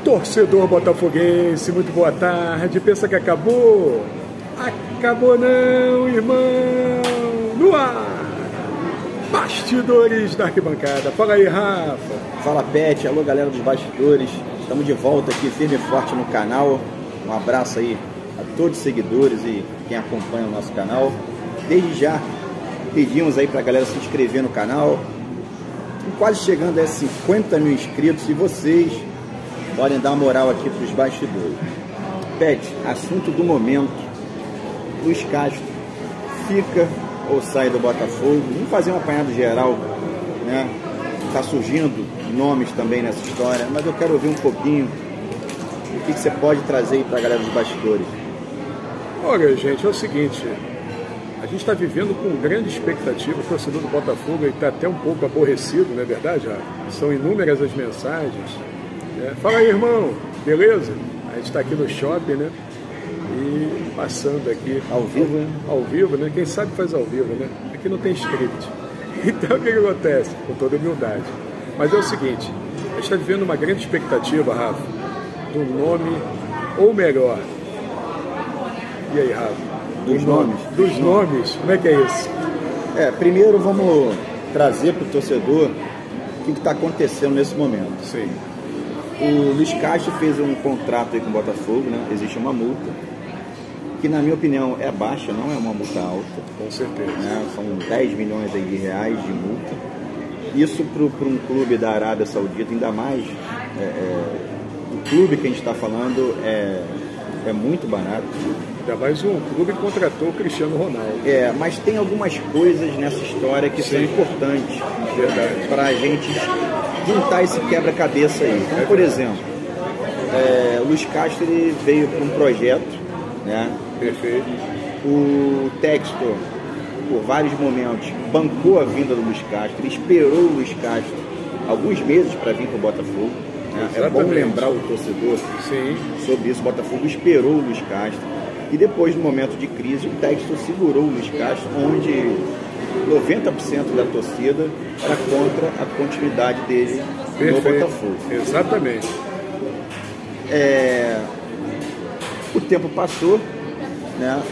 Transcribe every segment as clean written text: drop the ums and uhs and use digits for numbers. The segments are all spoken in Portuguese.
Torcedor botafoguense, muito boa tarde. Pensa que acabou? Acabou não, irmão! No ar! Bastidores da arquibancada. Fala aí, Rafa. Fala, Pet. Alô, galera dos bastidores. Estamos de volta aqui, firme e forte no canal. Um abraço aí a todos os seguidores e quem acompanha o nosso canal. Desde já, pedimos aí pra galera se inscrever no canal. Quase chegando a 50 mil inscritos e vocês podem dar uma moral aqui para os bastidores. Pet, assunto do momento. Luiz Castro fica ou sai do Botafogo? Vamos fazer um apanhado geral, né? Tá surgindo nomes também nessa história, mas eu quero ouvir um pouquinho o que você pode trazer aí para a galera dos bastidores. Olha, gente, é o seguinte, a gente está vivendo com grande expectativa, o torcedor do Botafogo está até um pouco aborrecido, não é verdade, Rafa? São inúmeras as mensagens. Fala aí, irmão, beleza? A gente está aqui no shopping, né? E passando aqui. Ao vivo, né? Ao vivo, né? Quem sabe faz ao vivo, né? Aqui não tem script. Então, o que acontece? Com toda humildade. Mas é o seguinte, a gente está vivendo uma grande expectativa, Rafa, do nome, ou melhor. E aí, Rafa? Dos nomes? Dos nomes, como é que é isso? Primeiro vamos trazer para o torcedor o que está acontecendo nesse momento. Sim. O Luiz Castro fez um contrato aí com o Botafogo, né? Existe uma multa, que na minha opinião é baixa, não é uma multa alta. Com certeza. Né? São 10 milhões aí de reais de multa. Isso para um clube da Arábia Saudita, ainda mais, o clube que a gente está falando é muito barato. Ainda mais um clube que contratou o Cristiano Ronaldo. Mas tem algumas coisas nessa história que são importantes para a gente juntar esse quebra-cabeça aí. Então, por exemplo, o Luiz Castro ele veio para um projeto, né? Perfeito. O Textor, por vários momentos, bancou a vinda do Luiz Castro, ele esperou o Luiz Castro alguns meses para vir para o Botafogo. Né? É bom lembrar o torcedor sobre isso. O Botafogo esperou o Luiz Castro e depois, no momento de crise, o Textor segurou o Luiz Castro, onde 90% da torcida era contra a continuidade dele no Botafogo. Exatamente. O tempo passou, né?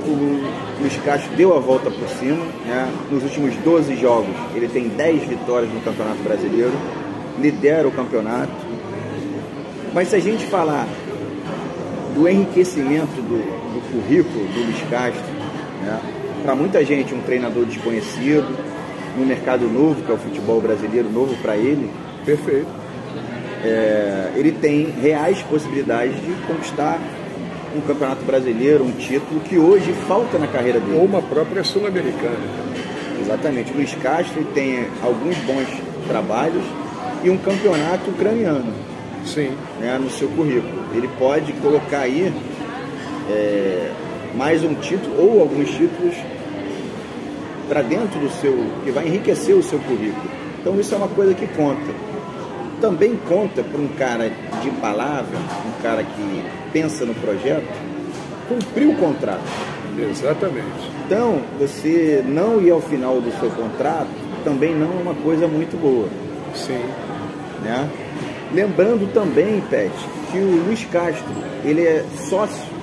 O Luiz Castro deu a volta por cima, né? Nos últimos 12 jogos ele tem 10 vitórias no Campeonato Brasileiro, lidera o campeonato. Mas se a gente falar do enriquecimento do currículo do Luiz Castro, né? Para muita gente um treinador desconhecido, no mercado novo, que é o futebol brasileiro, novo para ele. Perfeito. Ele tem reais possibilidades de conquistar um campeonato brasileiro, um título que hoje falta na carreira dele. Ou uma própria sul-americana. Exatamente. O Luiz Castro tem alguns bons trabalhos e um campeonato ucraniano. Sim. Né, no seu currículo. Ele pode colocar aí mais um título ou alguns títulos para dentro do seu, que vai enriquecer o seu currículo. Então isso é uma coisa que conta. Também conta para um cara de palavra, um cara que pensa no projeto, cumprir o contrato. Exatamente. Então, você não ir ao final do seu contrato também não é uma coisa muito boa. Sim. Né? Lembrando também, Pet, que o Luiz Castro, ele é sócio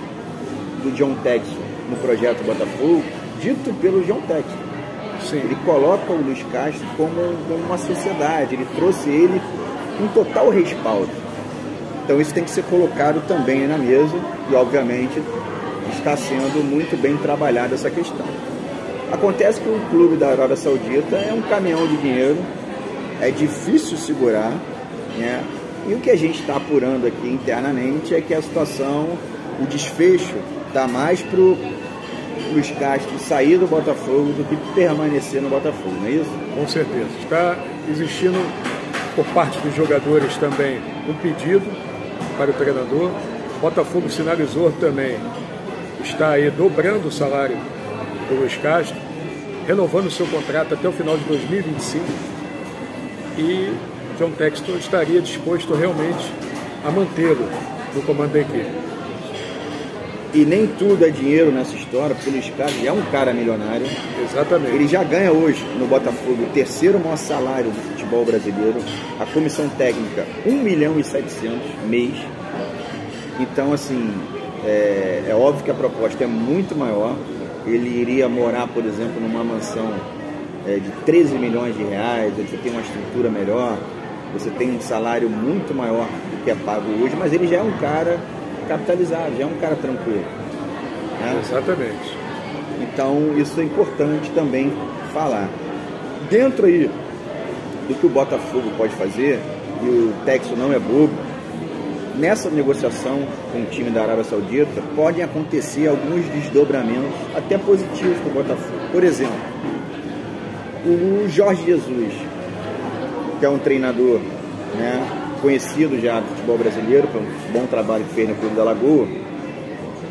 do John Textor no projeto Botafogo, dito pelo John Textor. Sim. Ele coloca o Luiz Castro como uma sociedade, ele trouxe ele um total respaldo. Então isso tem que ser colocado também na mesa e obviamente está sendo muito bem trabalhada essa questão. Acontece que o clube da Arábia Saudita é um caminhão de dinheiro, é difícil segurar, né? E o que a gente está apurando aqui internamente é que a situação, o desfecho está mais para o Luiz Castro sair do Botafogo do que permanecer no Botafogo, não é isso? Com certeza. Está existindo por parte dos jogadores também um pedido para o treinador. O Botafogo sinalizou também, está aí dobrando o salário do Luiz Castro, renovando o seu contrato até o final de 2025 e John Textor estaria disposto realmente a mantê-lo no comando da equipe. E nem tudo é dinheiro nessa história, porque o Luiz Castro já é um cara milionário. Exatamente. Ele já ganha hoje no Botafogo o terceiro maior salário do futebol futebol brasileiro. A comissão técnica, 1.700.000 mês. Então, assim, é óbvio que a proposta é muito maior. Ele iria morar, por exemplo, numa mansão de 13 milhões de reais, você tem uma estrutura melhor, você tem um salário muito maior do que é pago hoje, mas ele já é um cara capitalizado, já é um cara tranquilo. Né? Exatamente. Então, isso é importante também falar. Dentro aí do que o Botafogo pode fazer, e o Texo não é bobo, nessa negociação com o time da Arábia Saudita, podem acontecer alguns desdobramentos, até positivos para o Botafogo. Por exemplo, o Jorge Jesus, que é um treinador, né, conhecido já do futebol brasileiro, pelo bom trabalho que fez no Clube da Lagoa,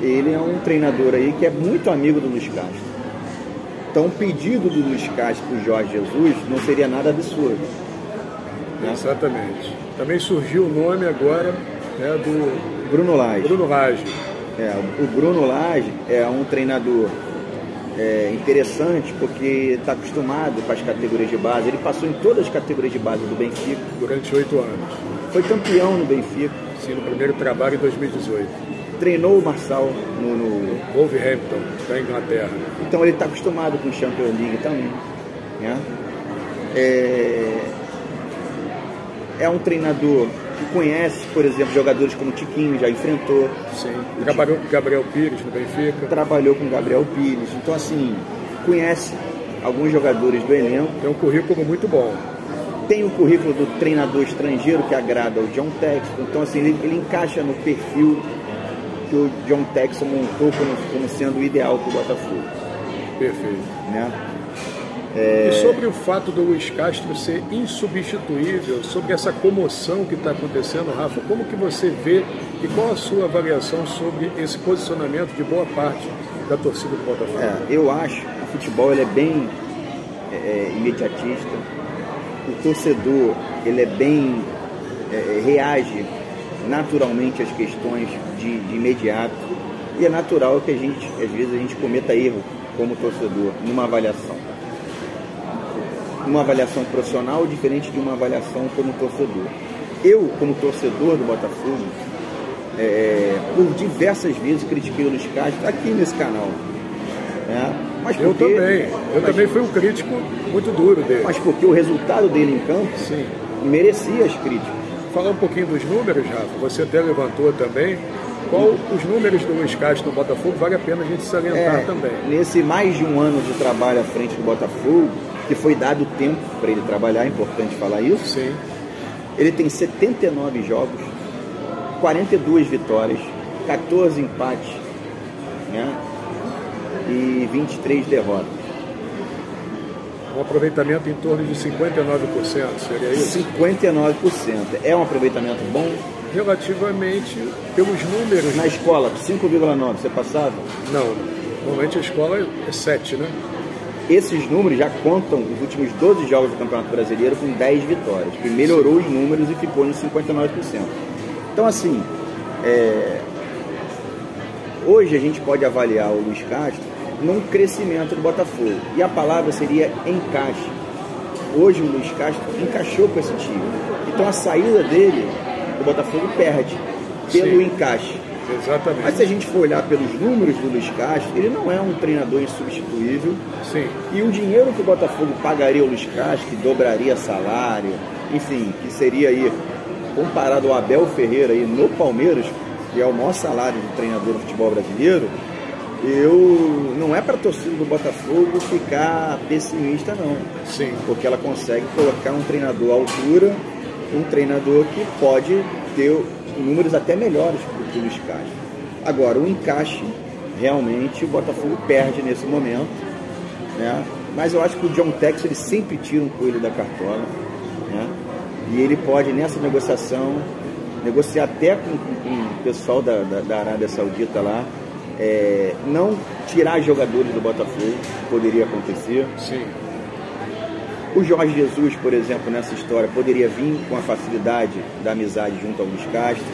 ele é um treinador aí que é muito amigo do Luiz Castro. Então, o pedido do Luiz Castro para o Jorge Jesus não seria nada absurdo. Né? Exatamente. Também surgiu o nome agora, né, do Bruno Lage. Bruno Lage. O Bruno Lage é um treinador interessante porque está acostumado com as categorias de base. Ele passou em todas as categorias de base do Benfica. Durante 8 anos. Foi campeão no Benfica. Sim, no primeiro trabalho em 2018. Treinou o Marçal no Wolverhampton, da Inglaterra. Então ele está acostumado com o Champions League também. Né? É um treinador que conhece, por exemplo, jogadores como o Tiquinho, já enfrentou. Sim, trabalhou com o Gabriel Pires no Benfica. Trabalhou com o Gabriel Pires. Então, assim, conhece alguns jogadores do elenco. Tem um currículo muito bom. Tem o currículo do treinador estrangeiro que agrada ao John Textor. Então, assim, ele encaixa no perfil que o John Textor montou como sendo o ideal para o Botafogo. Perfeito. Né? E sobre o fato do Luiz Castro ser insubstituível, sobre essa comoção que está acontecendo, Rafa, como que você vê e qual a sua avaliação sobre esse posicionamento de boa parte da torcida do Botafogo? Eu acho que o futebol ele é bem imediatista, o torcedor ele é bem reage naturalmente às questões de imediato, e é natural que às vezes a gente cometa erro como torcedor numa avaliação. Uma avaliação profissional diferente de uma avaliação como torcedor. Eu, como torcedor do Botafogo, por diversas vezes critiquei o Luiz Castro aqui nesse canal. Né? Mas eu também fui um crítico muito duro dele. Mas porque o resultado dele em campo merecia as críticas. Falar um pouquinho dos números, Rafa, você até levantou também. Qual os números do Luiz Castro no Botafogo vale a pena a gente salientar também? Nesse mais de um ano de trabalho à frente do Botafogo, que foi dado tempo para ele trabalhar, é importante falar isso. Sim. Ele tem 79 jogos, 42 vitórias, 14 empates, né? E 23 derrotas. Um aproveitamento em torno de 59%, seria isso? 59%. É um aproveitamento bom? Relativamente, pelos números... Na escola, 5,9, você passava? Não, normalmente a escola é 7, né? Esses números já contam os últimos 12 jogos do Campeonato Brasileiro com 10 vitórias, que melhorou os números e ficou nos 59%. Então, assim, hoje a gente pode avaliar o Luiz Castro num crescimento do Botafogo, e a palavra seria encaixe. Hoje o Luiz Castro encaixou com esse time, então a saída dele, o Botafogo perde pelo encaixe. Exatamente. Mas se a gente for olhar pelos números do Luiz Castro, ele não é um treinador insubstituível. Sim. E o dinheiro que o Botafogo pagaria ao Luiz Castro, que dobraria salário, enfim, que seria aí, comparado ao Abel Ferreira aí no Palmeiras, que é o maior salário do treinador do futebol brasileiro, não é para a torcida do Botafogo ficar pessimista, não. Sim. Porque ela consegue colocar um treinador à altura, um treinador que pode ter números até melhores que o Luiz Castro. Agora, o encaixe, realmente, o Botafogo perde nesse momento, né? Mas eu acho que o John Textor, ele sempre tira um coelho da cartola, né? E ele pode, nessa negociação, negociar até com o pessoal da Arábia Saudita lá, não tirar jogadores do Botafogo, poderia acontecer. Sim. O Jorge Jesus, por exemplo, nessa história, poderia vir com a facilidade da amizade junto ao Luiz Castro.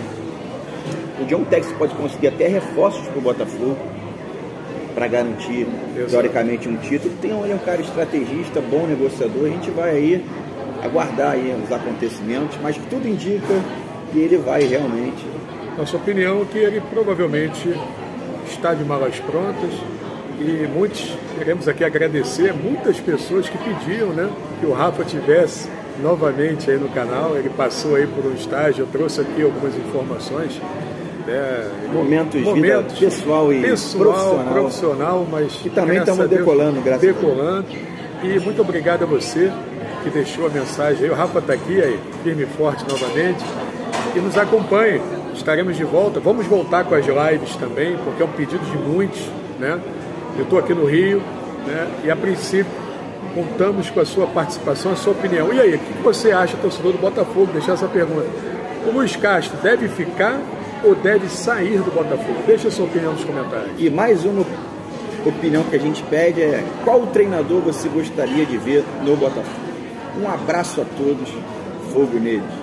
O John Textor pode conseguir até reforços para o Botafogo, para garantir, teoricamente, um título. Ele é um cara estrategista, bom negociador. A gente vai aí aguardar aí os acontecimentos, mas tudo indica que ele vai realmente. Nossa opinião é que ele provavelmente está de malas prontas e queremos aqui agradecer muitas pessoas que pediam, né, que o Rafa tivesse novamente aí no canal. Ele passou aí por um estágio, eu trouxe aqui algumas informações. Momentos de vida pessoal e profissional, mas que também estamos decolando, graças a Deus. E muito obrigado a você que deixou a mensagem aí. O Rafa está aqui, aí, firme e forte novamente. E nos acompanhe. Estaremos de volta. Vamos voltar com as lives também, porque é um pedido de muitos, né? Eu estou aqui no Rio, né? E a princípio contamos com a sua participação, a sua opinião. E aí, o que você acha, torcedor do Botafogo? Deixar essa pergunta. O Luiz Castro deve ficar ou deve sair do Botafogo? Deixa a sua opinião nos comentários. E mais uma opinião que a gente pede é: qual treinador você gostaria de ver no Botafogo? Um abraço a todos, fogo neles.